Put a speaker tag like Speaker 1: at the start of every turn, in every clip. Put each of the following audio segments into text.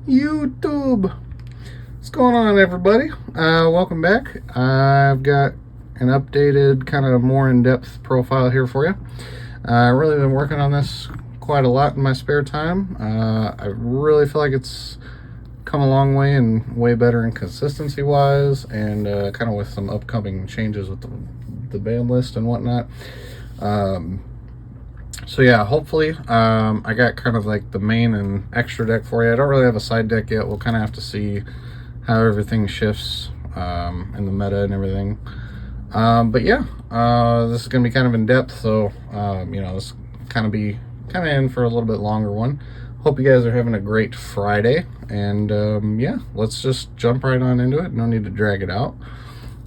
Speaker 1: YouTube. What's going on, everybody? Welcome back. I've got an updated, kind of more in-depth profile here for you. I've really been working on this quite a lot in my spare time. I really feel like it's come a long way and way better in consistency wise, and kind of with some upcoming changes with the band list and whatnot. So yeah, hopefully I got kind of like the main and extra deck for you. I don't really have a side deck yet. We'll kind of have to see how everything shifts in the meta and everything. But yeah, this is gonna be kind of in depth, so you know, this kind of in for a little bit longer one. Hope you guys are having a great Friday, and yeah, let's just jump right on into it. No need to drag it out.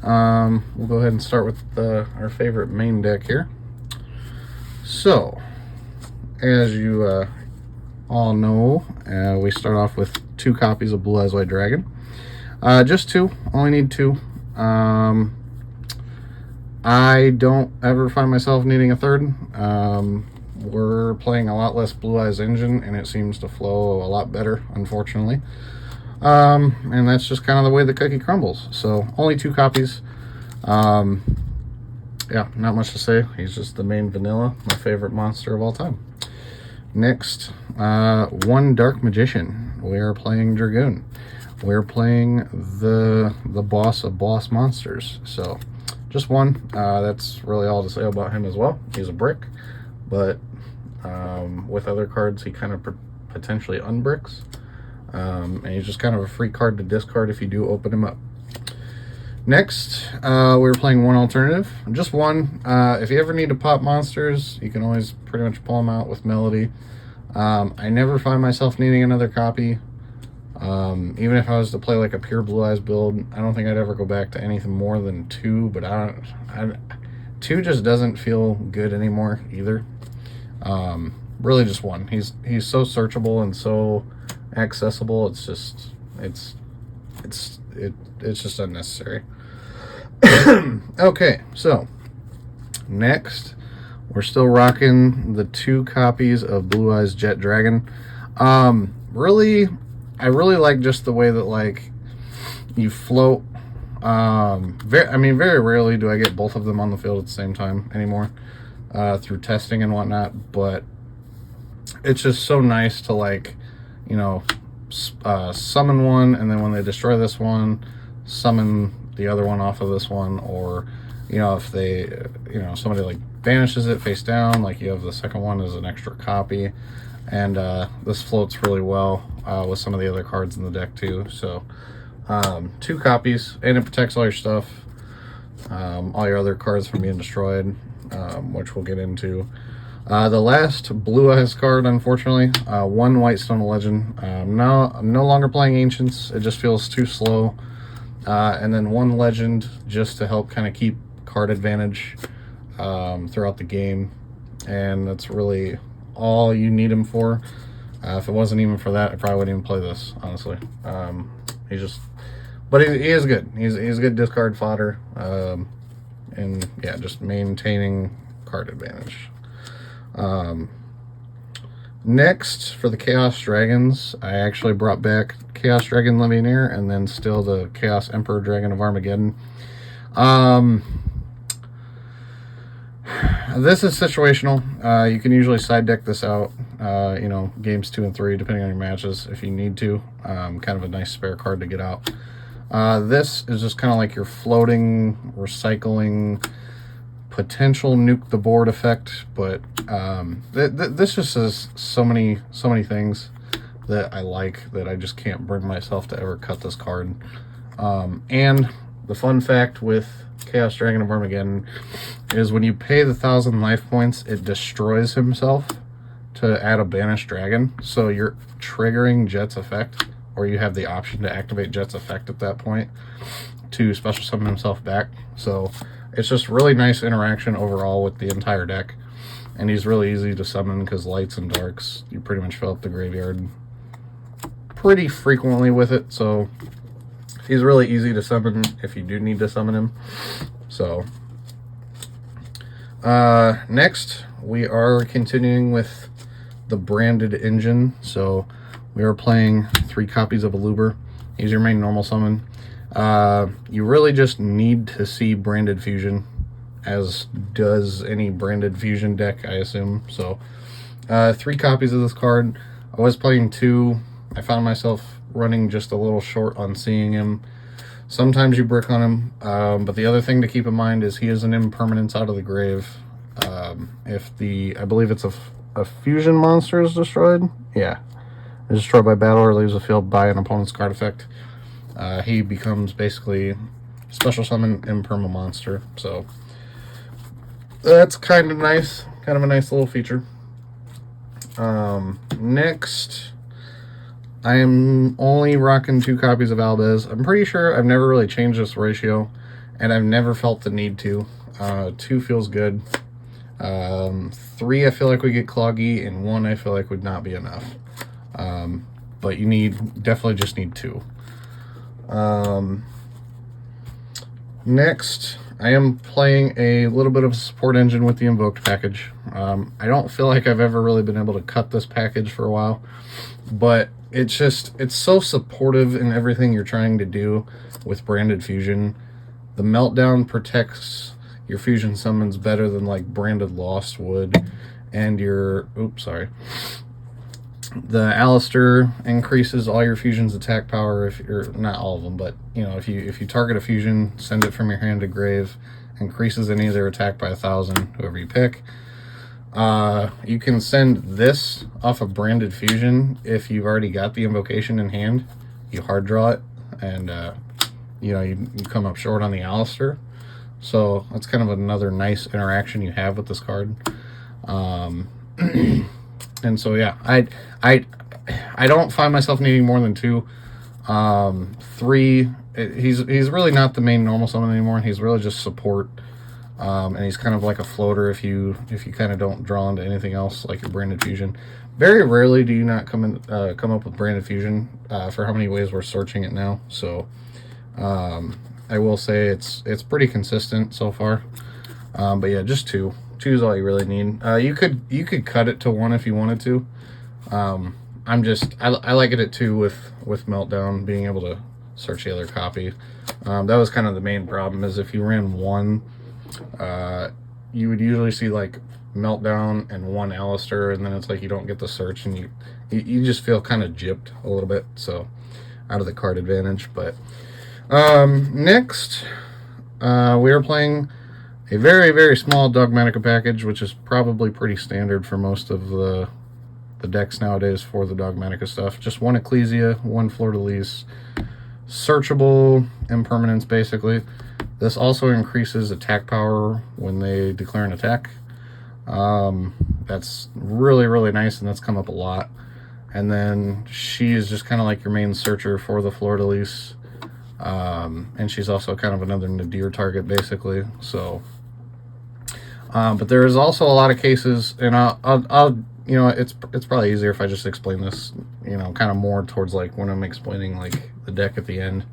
Speaker 1: We'll go ahead and start with our favorite main deck here. So, as you all know, we start off with 2 copies of Blue Eyes White Dragon. Just 2, only need 2. I don't ever find myself needing a third. We're playing a lot less Blue Eyes Engine, and it seems to flow a lot better, unfortunately. And that's just kind of the way the cookie crumbles. So, only 2 copies. Yeah, not much to say. He's just the main vanilla, my favorite monster of all time. Next, 1 Dark Magician. We are playing Dragoon. We're playing the boss of boss monsters. So, just 1. That's really all to say about him as well. He's a brick, but with other cards, he kind of potentially unbricks. And he's just kind of a free card to discard if you do open him up. Next, we're playing 1 alternative, just 1. If you ever need to pop monsters, you can always pretty much pull them out with Melody. I never find myself needing another copy. Even if I was to play like a pure Blue Eyes build, I don't think I'd ever go back to anything more than 2, but 2 just doesn't feel good anymore either. Really just 1. He's so searchable and so accessible. It's just unnecessary. Okay, so next we're still rocking the 2 copies of Blue Eyes Jet Dragon. I really like just the way that like you float. Very rarely do I get both of them on the field at the same time anymore, through testing and whatnot, but it's just so nice to, like, you know, summon one, and then when they destroy this one, summon the other one off of this one. Or, you know, if they, you know, somebody like banishes it face down, like you have the second one as an extra copy. And this floats really well with some of the other cards in the deck too. So 2 copies, and it protects all your stuff, all your other cards from being destroyed, which we'll get into. The last Blue Eyes card, unfortunately, 1 Whitestone Legend. I'm no longer playing Ancients. It just feels too slow. And then 1 Legend just to help kind of keep card advantage throughout the game. And that's really all you need him for. If it wasn't even for that, I probably wouldn't even play this, honestly. But he is good. He's good discard fodder. And yeah, just maintaining card advantage. Next, for the Chaos Dragons, I actually brought back Chaos Dragon Legionnaire and then still the Chaos Emperor Dragon of Armageddon. This is situational. You can usually side deck this out, you know, games 2 and 3, depending on your matches, if you need to. Kind of a nice spare card to get out. This is just kind of like your floating, recycling, potential nuke the board effect, but this just says so many things that I like that I just can't bring myself to ever cut this card. And the fun fact with Chaos Dragon of Armageddon is when you pay the 1,000 life points, it destroys himself to add a banished dragon. So you're triggering Jet's effect, or you have the option to activate Jet's effect at that point to special summon himself back. So it's just really nice interaction overall with the entire deck. And he's really easy to summon because lights and darks, you pretty much fill up the graveyard pretty frequently with it. So he's really easy to summon if you do need to summon him. So next we are continuing with the branded engine. So we are playing 3 copies of Aluber. He's your main normal summon. You really just need to see Branded Fusion, as does any Branded Fusion deck, I assume. So 3 copies of this card. I was playing 2. I found myself running just a little short on seeing him. Sometimes you brick on him, but the other thing to keep in mind is he is an impermanence out of the grave. If I believe it's a fusion monster is destroyed. Yeah, is destroyed by battle or leaves the field by an opponent's card effect, he becomes basically special summon imperma monster. So that's kind of nice, kind of a nice little feature. Next, I am only rocking 2 copies of Albez. I'm pretty sure I've never really changed this ratio, and I've never felt the need to. 2 feels good. 3 I feel like we get cloggy, and 1 I feel like would not be enough. But you definitely just need 2. Next, I am playing a little bit of a support engine with the Invoked package. I don't feel like I've ever really been able to cut this package for a while, but it's so supportive in everything you're trying to do with Branded Fusion. The Meltdown protects your fusion summons better than like Branded Lost would, and the Alistair increases all your fusion's attack power. If you're not all of them, but you know, if you target a fusion, send it from your hand to grave, increases any of their attack by 1,000, whoever you pick. You can send this off of Branded Fusion if you've already got the invocation in hand. You hard draw it, and you come up short on the Alistair. So that's kind of another nice interaction you have with this card. And so yeah, I don't find myself needing more than 2. 3, he's really not the main normal summon anymore. He's really just support. And he's kind of like a floater if you kind of don't draw into anything else like your Branded Fusion. Very rarely do you not come up with Branded Fusion for how many ways we're searching it now. So I will say it's pretty consistent so far. But yeah, just 2. 2 is all you really need. You could cut it to 1 if you wanted to. I like it at 2 with Meltdown, being able to search the other copy. That was kind of the main problem, is if you ran 1, you would usually see like Meltdown and 1 Alistair, and then it's like you don't get the search, and you just feel kind of gypped a little bit, so out of the card advantage. But next, we are playing a very, very small Dogmatica package, which is probably pretty standard for most of the decks nowadays for the Dogmatica stuff. Just 1 Ecclesia, 1 Fleur-de-Lis, searchable impermanence basically. This also increases attack power when they declare an attack. That's really, really nice, and that's come up a lot. And then she is just kind of like your main searcher for the Fleur-de-Lis. And she's also kind of another Nadir target basically. So but there is also a lot of cases, and I'll it's probably easier if I just explain this, kind of more towards like when I'm explaining like the deck at the end.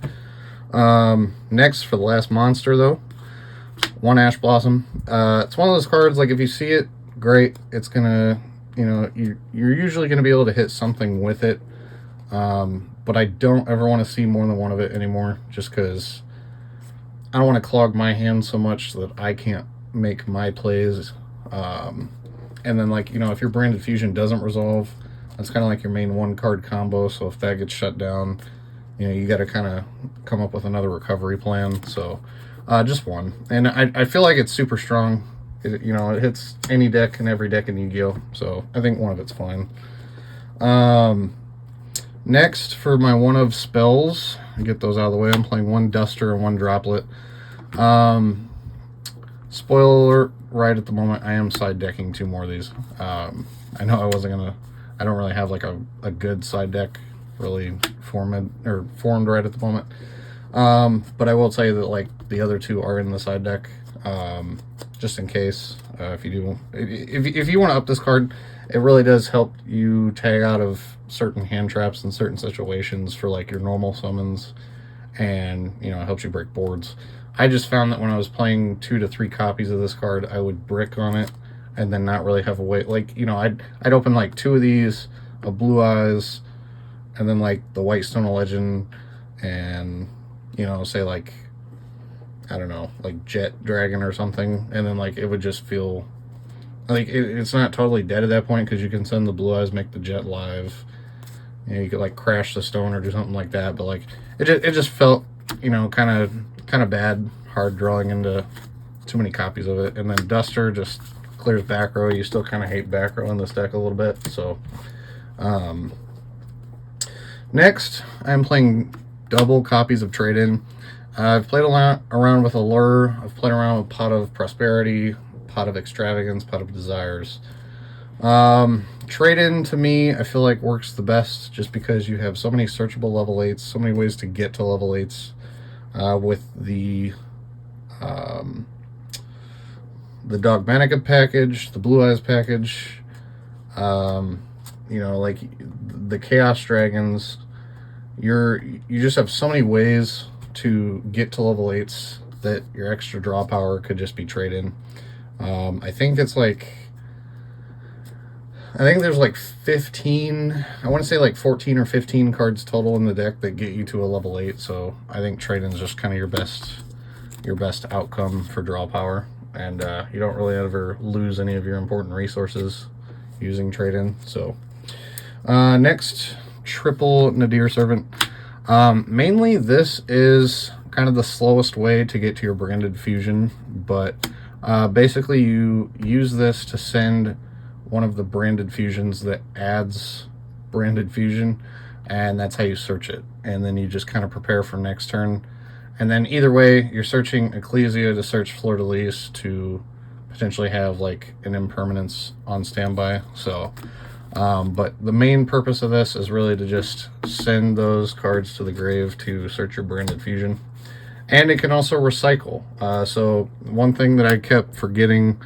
Speaker 1: Next, for the last monster though, 1 Ash Blossom. It's one of those cards, like if you see it, great. It's gonna, you're usually gonna be able to hit something with it. But I don't ever want to see more than 1 of it anymore, just because I don't want to clog my hand so much so that I can't make my plays. And then like, if your Branded Fusion doesn't resolve, that's kind of like your main 1 card combo. So if that gets shut down, you got to kind of come up with another recovery plan. So just 1. And I feel like it's super strong. It hits any deck and every deck in Yu-Gi-Oh! So I think 1 of it's fine. Next, for my 1 of spells, get those out of the way, I'm playing 1 Duster and 1 Droplet. Spoiler alert, right at the moment, I am side decking 2 more of these. I know I don't really have like a good side deck really formed right at the moment. But I will tell you that like the other 2 are in the side deck, just in case. If you want to up this card, it really does help you tag out of certain hand traps in certain situations for like your normal summons, and it helps you break boards. I just found that when I was playing 2 to 3 copies of this card, I would brick on it and then not really have a way. Like, I'd open like 2 of these, a Blue Eyes, and then like the Whitestone Legend, and you know, say like, I don't know, like Jet Dragon or something, and then like it would just feel like it's not totally dead at that point, because you can send the Blue Eyes, make the Jet live. You know, you could like crash the stone or do something like that, but like it just felt, you know, kind of bad, hard drawing into too many copies of it. And then Duster just clears back row. You still kind of hate back row in this deck a little bit. So next, I'm playing double copies of Trade-In. I've played a lot around with Allure. I've played around with Pot of Prosperity, Pot of Extravagance, Pot of Desires. Trade-In to me, I feel like works the best, just because you have so many searchable level 8s, so many ways to get to level 8s with the Dogmatica package, the Blue Eyes package, you know, like the Chaos Dragons. You just have so many ways to get to level 8s that your extra draw power could just be trade-in. I think there's like 15, I want to say like 14 or 15 cards total in the deck that get you to a level 8, so I think trade-in is just kind of your best outcome for draw power, and you don't really ever lose any of your important resources using trade-in. So next, triple Nadir Servant. Mainly this is kind of the slowest way to get to your branded fusion, but basically you use this to send one of the branded fusions that adds branded fusion, and that's how you search it. And then you just kind of prepare for next turn. And then either way, you're searching Ecclesia to search Fleur de Lis to potentially have like an impermanence on standby. So, but the main purpose of this is really to just send those cards to the grave to search your branded fusion. And it can also recycle. So one thing that I kept forgetting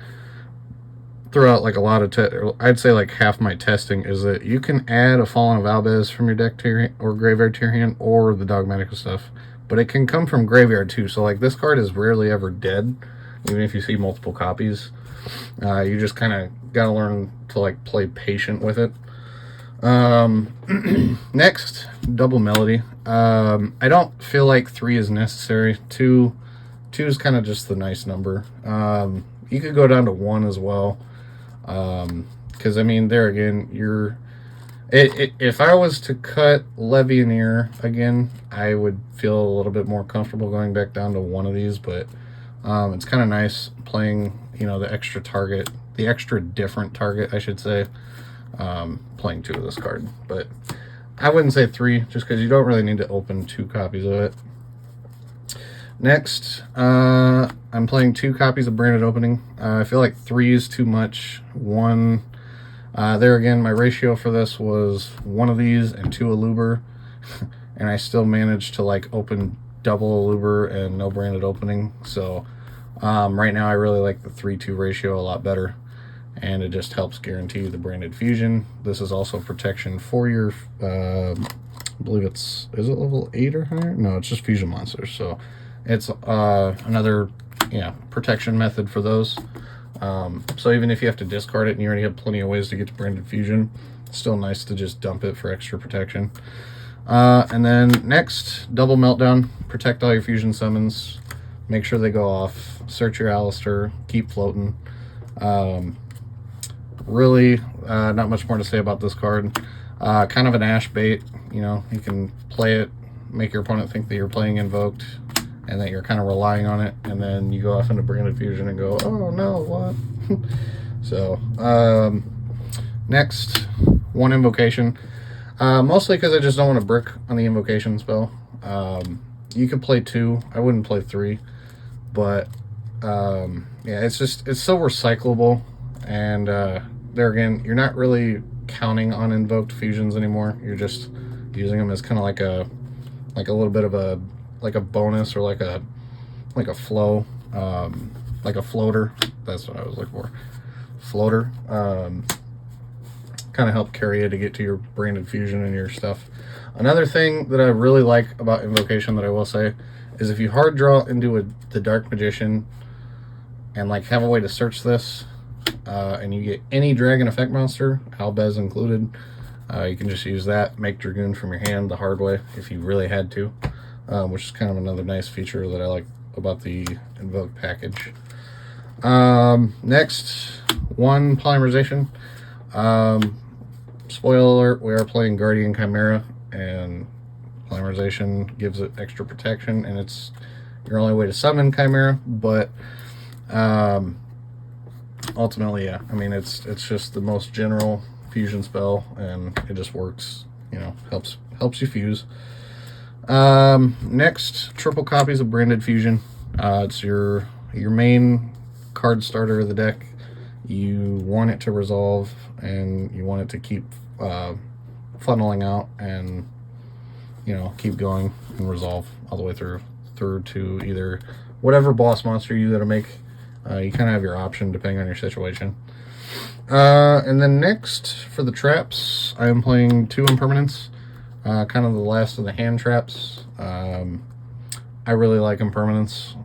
Speaker 1: throughout like a lot of I'd say like half my testing, is that you can add a Fallen of Albez from your deck to your or graveyard to your hand, or the Dogmatica stuff, but it can come from graveyard too. So like this card is rarely ever dead, even if you see multiple copies. You just kind of gotta learn to like play patient with it. Next, double Melody. I don't feel like 3 is necessary. 2 is kind of just the nice number. You could go down to 1 as well. Because I mean, there again, if I was to cut Levianeer again, I would feel a little bit more comfortable going back down to 1 of these, but it's kind of nice playing, you know, the extra different target, I should say, playing 2 of this card. But I wouldn't say 3, just because you don't really need to open 2 copies of it. Next, I'm playing 2 copies of Branded Opening. I feel like 3 is too much. 1, there again, my ratio for this was 1 of these and 2 Aluber, and I still managed to like open double Aluber and no Branded Opening. So right now I really like the 3-2 ratio a lot better, and it just helps guarantee the branded fusion. This is also protection for your, I believe is it level 8 or higher? No, it's just fusion monsters. So it's another protection method for those. So even if you have to discard it and you already have plenty of ways to get to branded fusion, it's still nice to just dump it for extra protection. And then next, double Meltdown. Protect all your fusion summons, make sure they go off, search your Alistair, keep floating. Really not much more to say about this card. Kind of an Ash bait. You know, you can play it, make your opponent think that you're playing Invoked and that you're kind of relying on it, and then you go off into branded fusion and go, oh no, what? So next, 1 Invocation. Mostly because I just don't want to brick on the Invocation spell. You could play 2. I wouldn't play 3. But yeah, it's so recyclable, and there again, you're not really counting on invoked fusions anymore. You're just using them as kind of like a little bit of a bonus, or like a flow, like a floater. That's what I was looking for. Floater. Kind of help carry you to get to your branded fusion and your stuff. Another thing that I really like about Invocation that I will say is if you hard draw into the Dark Magician and like have a way to search this, and you get any dragon effect monster, Albez included, You can just use that, make Dragoon from your hand the hard way if you really had to, which is kind of another nice feature that I like about the Invoke package. Next, one polymerization. Spoiler alert, we are playing Guardian Chimera, and polymerization gives it extra protection, and it's your only way to summon Chimera, but ultimately, yeah, I mean, it's just the most general fusion spell, and it just works, you know, helps you fuse. Next, triple copies of Branded Fusion. It's your main card starter of the deck. You want it to resolve, and you want it to keep funneling out, and you know, keep going and resolve all the way through to either whatever boss monster you gotta make. You kind of have your option depending on your situation. And then next, for the traps, I am playing 2 Impermanents, kind of the last of the hand traps. I really like Impermanents.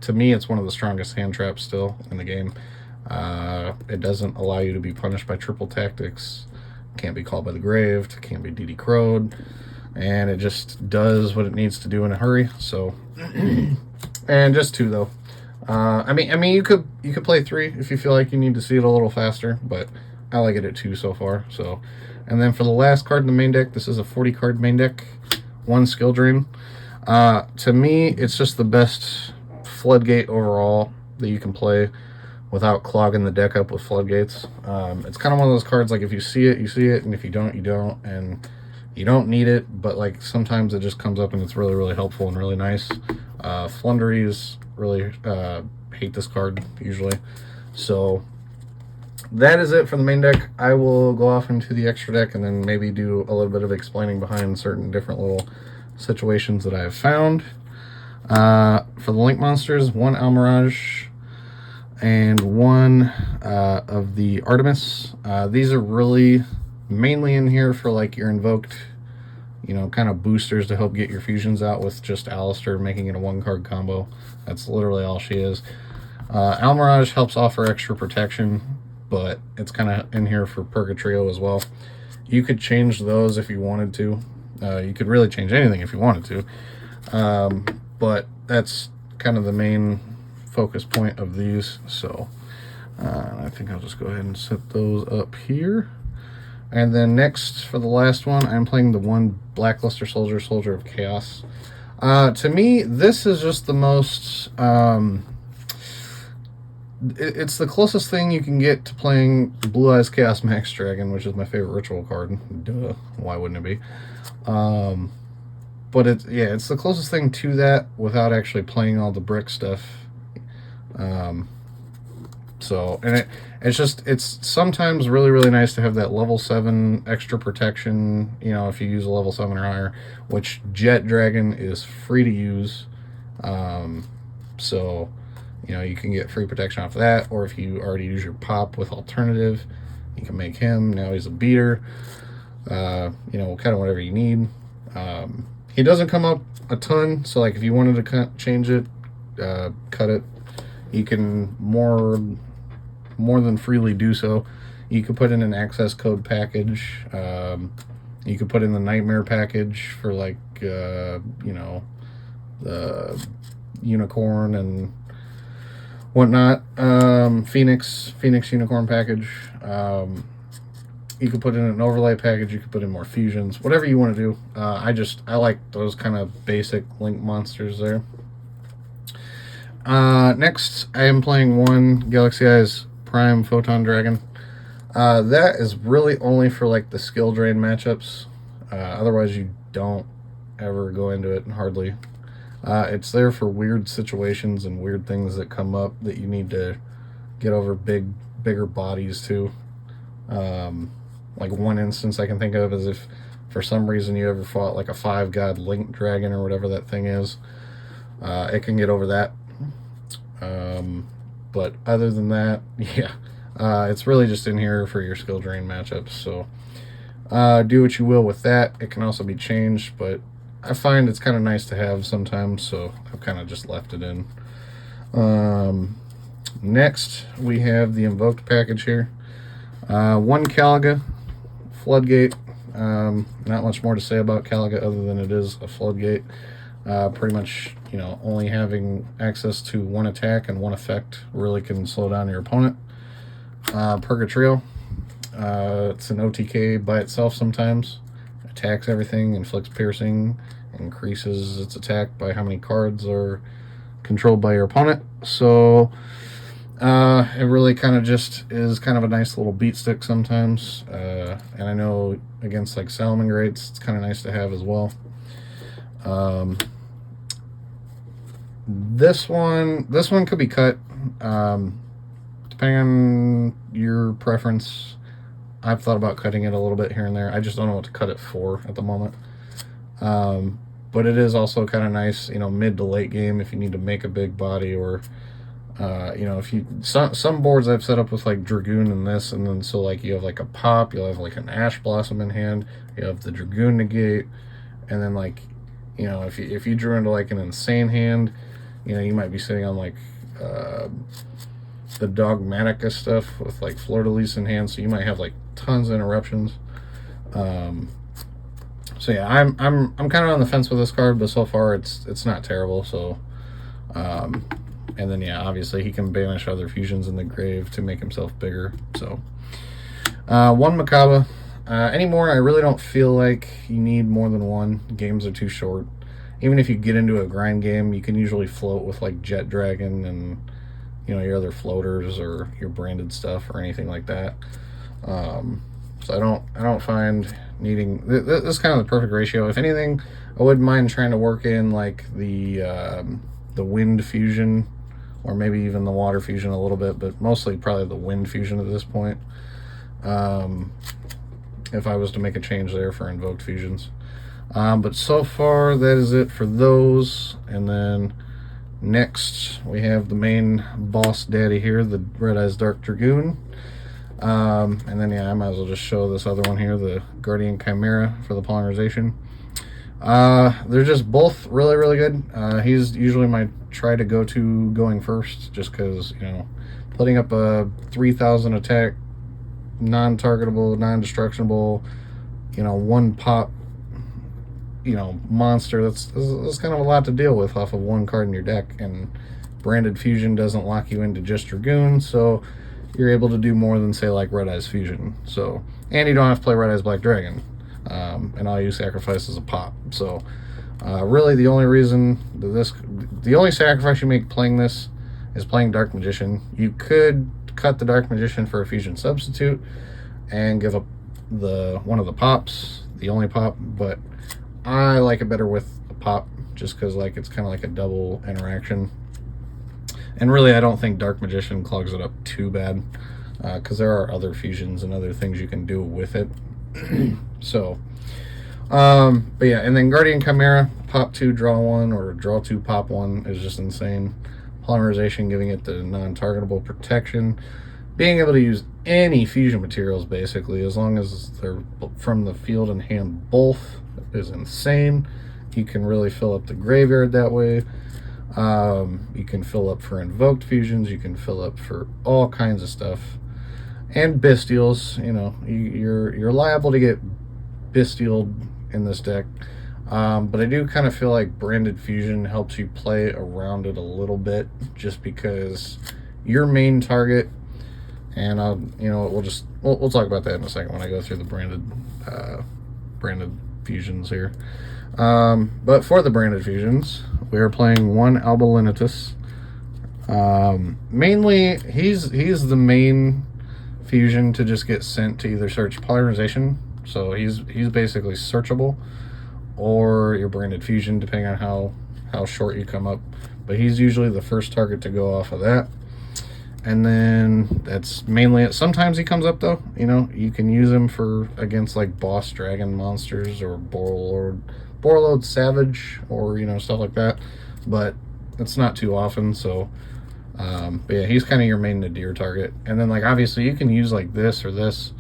Speaker 1: To me, it's one of the strongest hand traps still in the game. It doesn't allow you to be punished by triple tactics, can't be called by the grave, can't be DD crowed, and it just does what it needs to do in a hurry. So, and just 2 though. I mean, you could play 3 if you feel like you need to see it a little faster, but I like it at 2 so far. So, and then for the last card in the main deck, this is a 40 card main deck, 1 skill drain. To me, it's just the best floodgate overall that you can play without clogging the deck up with floodgates. It's kind of one of those cards, like if you see it, you see it, and if you don't, you don't, and you don't need it, but like sometimes it just comes up and it's really, really helpful and really nice. Flunderies really hate this card usually. So that is it for the main deck. I will go off into the extra deck and then maybe do a little bit of explaining behind certain different little situations that I have found. For the Link monsters, 1 Almirage and 1 of the Artemis. These are really mainly in here for like your invoked, you know, kind of boosters to help get your fusions out with just Alistair, making it a 1-card combo. That's literally all she is. Almirage helps offer extra protection, but it's kind of in here for Purgatrio as well. You could change those if you wanted to. You could really change anything if you wanted to. But that's kind of the main focus point of these. So I think I'll just go ahead and set those up here. And then next, for the last one, I'm playing the 1 Blackluster Soldier, Soldier of Chaos. To me, this is just the most... it's the closest thing you can get to playing Blue Eyes Chaos Max Dragon, which is my favorite ritual card. Duh, why wouldn't it be? But it's the closest thing to that without actually playing all the brick stuff. So, and it's sometimes really, really nice to have that level 7 extra protection, you know, if you use a level 7 or higher, which Jet Dragon is free to use. So, you know, you can get free protection off of that, or if you already use your pop with alternative, you can make him. Now he's a beater. You know, kind of whatever you need. He doesn't come up a ton, so like if you wanted to change it, cut it, you can more than freely do so. You could put in an access code package. You could put in the Nightmare package for like, you know, the Unicorn and whatnot. Phoenix Unicorn package. You could put in an overlay package. You could put in more fusions, whatever you want to do. I like those kind of basic Link monsters there. Next, I am playing 1 Galaxy Eyes Prime Photon Dragon. That is really only for like the skill drain matchups. Otherwise, you don't ever go into it, hardly. It's there for weird situations and weird things that come up that you need to get over bigger bodies too. Like one instance I can think of is if for some reason you ever fought like a 5-god Link Dragon or whatever that thing is, it can get over that. But other than that, yeah, it's really just in here for your skill drain matchups. So do what you will with that. It can also be changed, but I find it's kind of nice to have sometimes, so I've kind of just left it in. Next, we have the Invoked package here. One Caliga Floodgate. Not much more to say about Caliga other than it is a Floodgate. Pretty much, you know, only having access to one attack and one effect really can slow down your opponent. Purgatrio. It's an OTK by itself sometimes. Attacks everything, inflicts piercing, increases its attack by how many cards are controlled by your opponent. So it really kind of just is kind of a nice little beat stick sometimes. And I know against like Salamangreats, it's kind of nice to have as well. This one could be cut, depending on your preference. I've thought about cutting it a little bit here and there. I just don't know what to cut it for at the moment. But it is also kind of nice, you know, mid to late game if you need to make a big body, or you know, if you some boards I've set up with like Dragoon and this, and then so like you have like a pop, you'll have like an Ash Blossom in hand, you have the Dragoon negate, and then like, you know, if you drew into like an insane hand, you know, you might be sitting on like the Dogmatica stuff with like Fleur de Lis in hand, so you might have like tons of interruptions. So yeah, I'm kind of on the fence with this card, but so far it's not terrible. So and then yeah, obviously he can banish other fusions in the grave to make himself bigger. So one Macabre. Anymore, I really don't feel like you need more than one. Games are too short. Even if you get into a grind game, you can usually float with like Jet Dragon and, you know, your other floaters or your branded stuff or anything like that. So I don't find needing this is kind of the perfect ratio. If anything, I wouldn't mind trying to work in like the wind fusion, or maybe even the water fusion a little bit, but mostly probably the wind fusion at this point. If I was to make a change there for invoked fusions. But so far that is it for those. And then next we have the main boss daddy here, the Red Eyes Dark Dragoon. And then yeah, I might as well just show this other one here, the Guardian Chimera for the polymerization. They're just both really, really good. He's usually my try to go to going first, just because, you know, putting up a 3,000 attack, non-targetable, non-destructible, you know, one pop, you know, monster, that's kind of a lot to deal with off of one card in your deck. And branded fusion doesn't lock you into just Dragoon, so you're able to do more than say like Red Eyes Fusion. So, and you don't have to play Red Eyes Black Dragon, and all you sacrifice is a pop. So really the only reason that the only sacrifice you make playing this is playing Dark Magician. You could cut the Dark Magician for a fusion substitute and give up one of the pops, the only pop, but I like it better with a pop, just because like it's kind of like a double interaction. And really I don't think Dark Magician clogs it up too bad, because there are other fusions and other things you can do with it. So but yeah, and then Guardian Chimera, pop 2, draw 1, or draw 2, pop 1 is just insane. Polymerization, giving it the non-targetable protection, being able to use any fusion materials basically, as long as they're from the field and hand both, is insane. You can really fill up the graveyard that way. You can fill up for invoked fusions, you can fill up for all kinds of stuff. And Bestials, you know, you're liable to get Bestialed in this deck. But I do kind of feel like branded fusion helps you play around it a little bit, just because your main target, and you know, we'll talk about that in a second when I go through the branded fusions here. But for the branded fusions, we are playing one Albalinitus. Mainly, he's the main fusion to just get sent to either search polymerization, so he's basically searchable, or your branded fusion, depending on how short you come up. But he's usually the first target to go off of that. And then that's mainly it. Sometimes he comes up though, you know, you can use him for against like boss dragon monsters or Borreload Savage, or, you know, stuff like that. But it's not too often, so but yeah, he's kind of your main Nadir target. And then like obviously you can use like this or this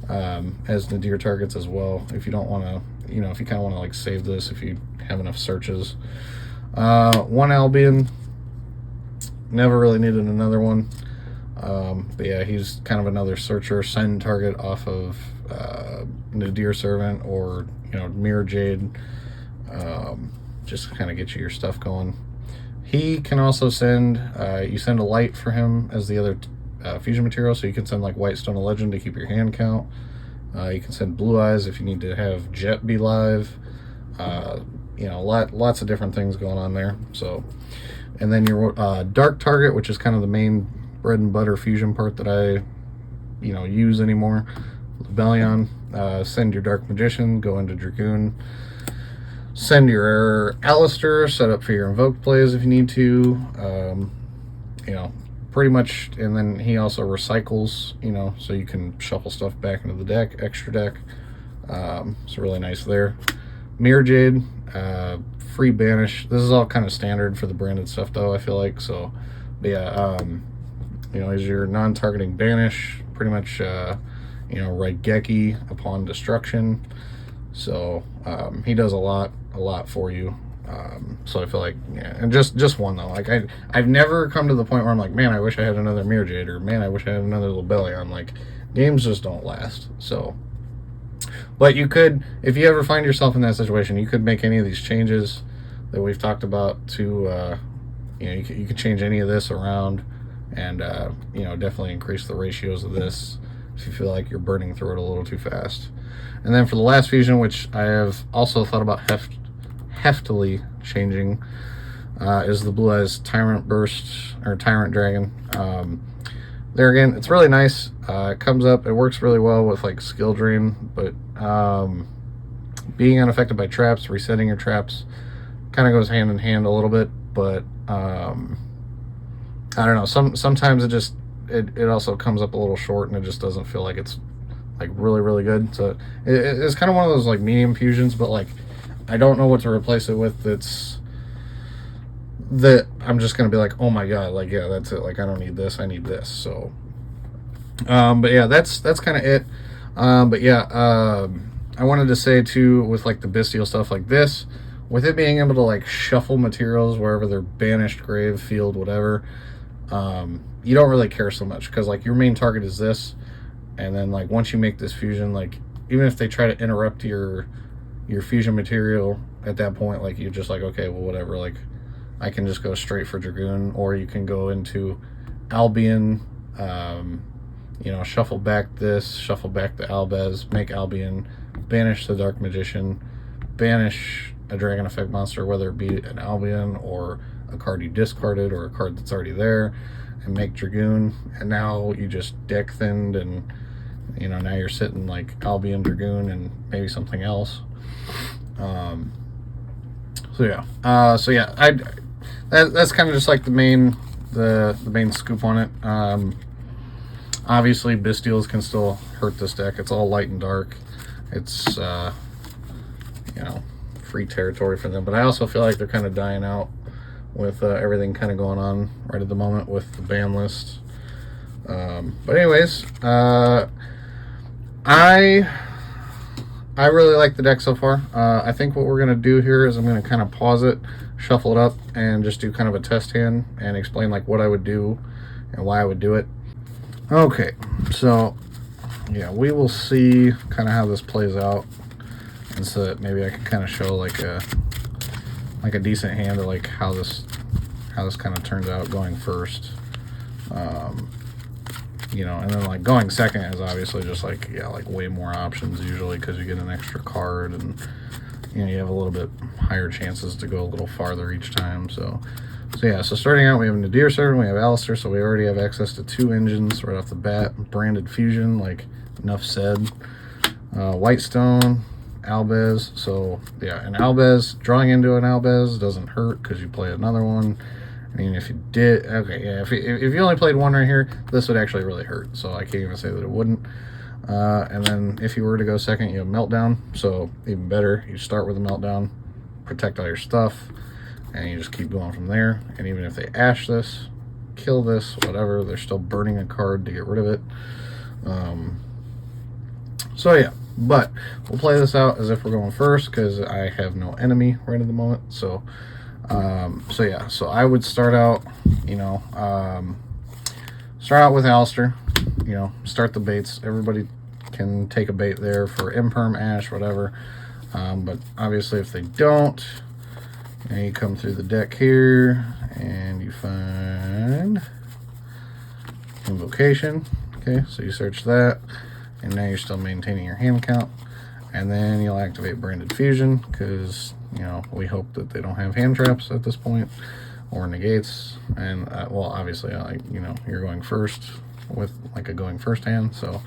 Speaker 1: as Nadir targets as well, if you don't want to, you know, if you kind of want to like save this if you have enough searches. One Albion, never really needed another one. But yeah, he's kind of another searcher, send target off of Nadir Servant or, you know, Mirror Jade, just to kind of get you your stuff going. He can also send, you send a light for him as the other fusion material, so you can send like White Stone of Legend to keep your hand count. You can send Blue Eyes if you need to have Jet be live. You know, lots of different things going on there. So, and then your Dark Target, which is kind of the main bread and butter fusion part that I, you know, use anymore. Bellion, send your Dark Magician, go into Dragoon. Send your Alistair, set up for your invoked plays if you need to. You know, pretty much, and then he also recycles, you know, so you can shuffle stuff back into the deck, extra deck. It's really nice there. Mirror Jade, free banish. This is all kind of standard for the branded stuff though, I feel like. So, but yeah, you know, is your non-targeting banish, pretty much, you know, Raigeki upon destruction. So, he does a lot for you. So I feel like, yeah, and just one though. Like I've never come to the point where I'm like, man, I wish I had another Mirror Jade, or man, I wish I had another Libellion. Like, games just don't last. So, but you could, if you ever find yourself in that situation, you could make any of these changes that we've talked about to, you know, you could change any of this around, and you know, definitely increase the ratios of this if you feel like you're burning through it a little too fast. And then for the last fusion, which I have also thought about heftily changing, is the Blue Eyes Tyrant Burst, or Tyrant Dragon. There again, it's really nice. It comes up, it works really well with like skill drain, but being unaffected by traps, resetting your traps, kind of goes hand in hand a little bit. But I don't know. Sometimes it also comes up a little short, and it just doesn't feel like it's like really good. So it's kind of one of those like medium fusions, but like I don't know what to replace it with that I'm just gonna be like, oh my god, like, yeah, that's it, like I don't need this, I need this. So but yeah, that's kind of it. But yeah, I wanted to say too, with like the bestial stuff like this, with it being able to like shuffle materials wherever they're banished, grave, field, whatever, you don't really care so much, because like your main target is this. And then like once you make this fusion, like even if they try to interrupt your fusion material at that point, like you're just like, okay, well, whatever, like I can just go straight for Dragoon, or you can go into Albion, you know, shuffle back this, shuffle back the Albez, make Albion, banish the Dark Magician, banish a Dragon Effect monster, whether it be an Albion or a card you discarded or a card that's already there, and make Dragoon. And now you just deck thinned, and you know, now you're sitting like Albion, Dragoon, and maybe something else. So yeah, that's kind of just like the main scoop on it. Obviously Bestials can still hurt this deck. It's all light and dark. It's you know, free territory for them, but I also feel like they're kind of dying out with everything kind of going on right at the moment with the ban list. But anyways, I really like the deck so far. I think what we're going to do here is I'm going to kind of pause it, shuffle it up, and just do kind of a test hand and explain like what I would do and why I would do it. Okay, so yeah, we will see kind of how this plays out, and so that maybe I can kind of show like a decent hand of like how this kind of turns out going first. You know, and then like going second is obviously just like, yeah, like way more options usually, because you get an extra card, and you know, you have a little bit higher chances to go a little farther each time. So yeah, so starting out, we have Nadir Servant, we have Alistair, so we already have access to 2 engines right off the bat. Branded fusion, like enough said. White Stone, Albez. So yeah, an Albez, drawing into an Albez doesn't hurt because you play another one. I mean, if you did, okay, yeah, if you only played one right here, this would actually really hurt. So I can't even say that it wouldn't. And then if you were to go second, you have Meltdown. So even better, you start with a Meltdown, protect all your stuff, and you just keep going from there. And even if they ash this, kill this, whatever, they're still burning a card to get rid of it. So yeah, but we'll play this out as if we're going first, because I have no enemy right at the moment. So yeah, so I would start out, you know, start out with Alistair. You know, start the baits. Everybody can take a bait there for Imperm, Ash, whatever. But obviously if they don't, you know, you come through the deck here and you find Invocation. Okay, so you search that, and now you're still maintaining your hand count. And then you'll activate Branded Fusion, because, you know, we hope that they don't have hand traps at this point, or negates. And, well, obviously, you know, you're going first with, like, a going first hand, so,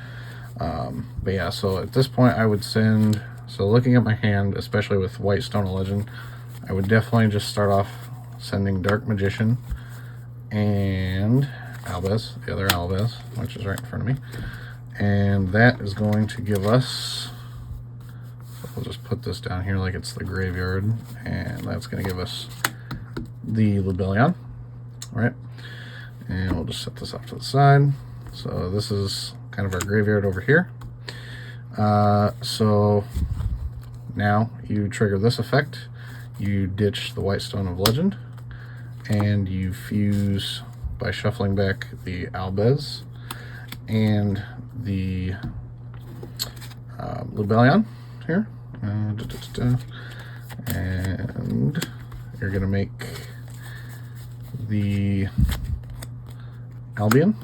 Speaker 1: but yeah, so at this point, I would send, so looking at my hand, especially with White Stone of Legend, I would definitely just start off sending Dark Magician and Albez, the other Albez, which is right in front of me. And that is going to give us, so we'll just put this down here like it's the graveyard, and that's going to give us the Libellion, right? And we'll just set this off to the side. So this is kind of our graveyard over here. So now you trigger this effect, you ditch the White Stone of Legend, and you fuse by shuffling back the Albez and the Libellion here. And you're going to make the Albion.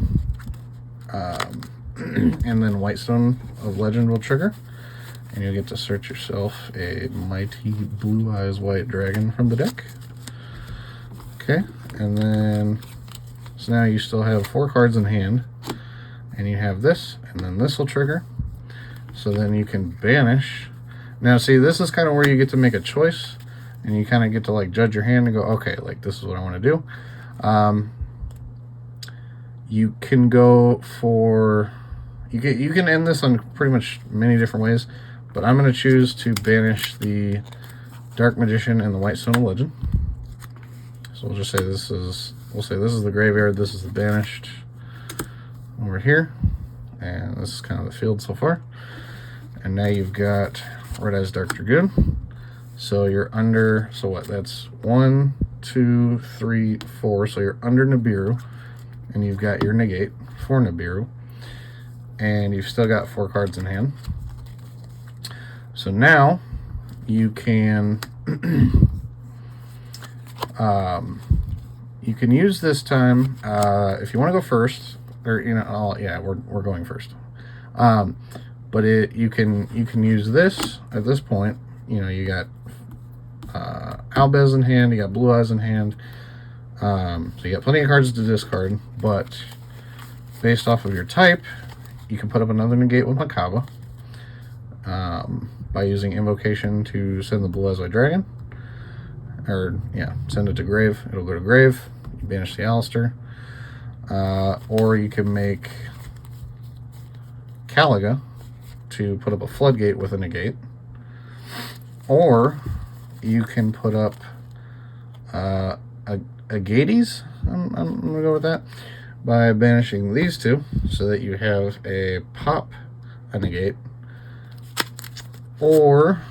Speaker 1: And then White Stone of Legend will trigger, and you'll get to search yourself a mighty Blue Eyes White Dragon from the deck. Okay, and then so now you still have 4 cards in hand, and you have this, and then this will trigger. So then you can banish. Now see, this is kind of where you get to make a choice, and you kind of get to like judge your hand and go, okay, like this is what I want to do. You can go for, you can end this on pretty much many different ways, but I'm going to choose to banish the Dark Magician and the White Stone of Legend. So we'll just say this is, we'll say this is the graveyard, this is the banished over here, and this is kind of the field so far. And now you've got Red Eyes Dark Dragoon. So you're under, so what, that's 1, 2, 3, 4, so you're under Nibiru, and you've got your negate for Nibiru, and you've still got 4 cards in hand. So now you can you can use this time if you want to go first, or you know, oh yeah, we're going first. But you can use this at this point. You know, you got Albez in hand, you got Blue Eyes in hand, so you got plenty of cards to discard. But based off of your type, you can put up another negate with Makaba by using Invocation to send the Blue Eyes White Dragon, or yeah, send it to grave. It'll go to grave. You banish the Alistair, or you can make Caliga to put up a Floodgate with a negate, or you can put up a Gades. I'm gonna go with that by banishing these 2, so that you have a pop, a negate, or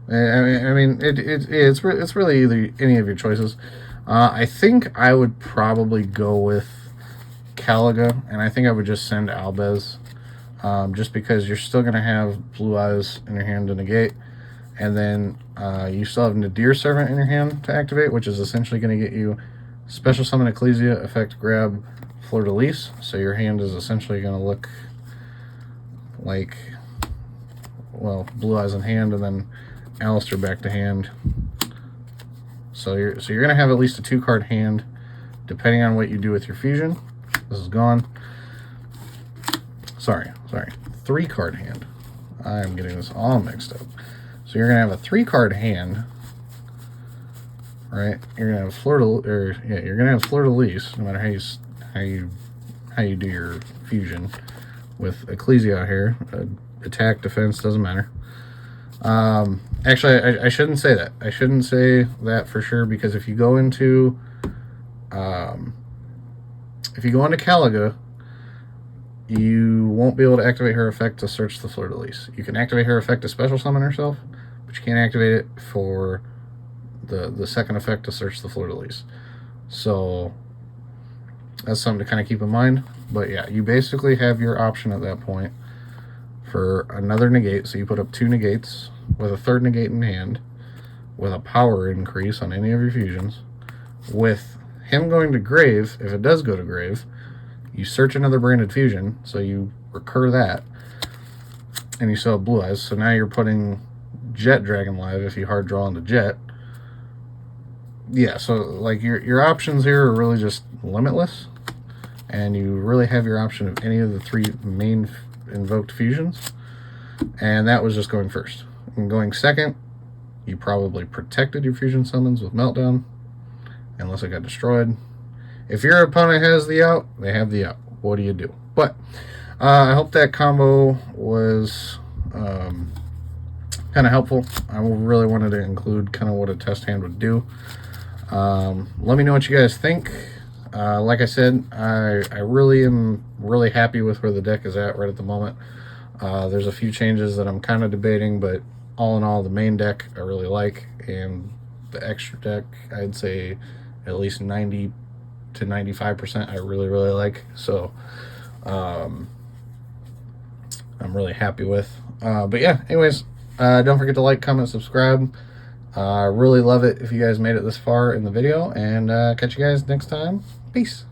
Speaker 1: I mean it's really either any of your choices. I think I would probably go with Caliga, and I think I would just send Albez. Just because you're still going to have Blue Eyes in your hand to negate, and then you still have Nadir Servant in your hand to activate, which is essentially going to get you Special Summon Ecclesia, effect grab, Fleur de Lis, so your hand is essentially going to look like, well, Blue Eyes in hand, and then Alistair back to hand. So you're going to have at least a 2-card hand, depending on what you do with your fusion. This is gone. Sorry, 3-card hand. I'm getting this all mixed up. So you're gonna have a 3-card hand, right? You're gonna have Fleur de, you're gonna have Fleur de Lis, no matter how you do your fusion with Ecclesia out here. Attack, defense, doesn't matter. Actually, I shouldn't say that. I shouldn't say that for sure, because if you go into Caliga, you won't be able to activate her effect to search the Fleur de Lis. You can activate her effect to special summon herself, but you can't activate it for the second effect to search the Fleur de Lis. So that's something to kind of keep in mind. But yeah, you basically have your option at that point for another negate. So you put up 2 negates with a 3rd negate in hand, with a power increase on any of your fusions. With him going to grave, if it does go to grave, you search another branded fusion, so you recur that, and you still have Blue Eyes. So now you're putting Jet Dragon live if you hard draw into Jet. Yeah, so like your options here are really just limitless, and you really have your option of any of the 3 main invoked fusions, and that was just going first. And going second, you probably protected your fusion summons with Meltdown, unless it got destroyed. If your opponent has the out, they have the out. What do you do? But I hope that combo was kind of helpful. I really wanted to include kind of what a test hand would do. Let me know what you guys think. Like I said, I really am really happy with where the deck is at right at the moment. There's a few changes that I'm kind of debating, but all in all, the main deck I really like, and the extra deck, I'd say at least 90 to 95% I really like. So I'm really happy with. But yeah, anyways, don't forget to like, comment, subscribe. I really love it if you guys made it this far in the video, and catch you guys next time. Peace.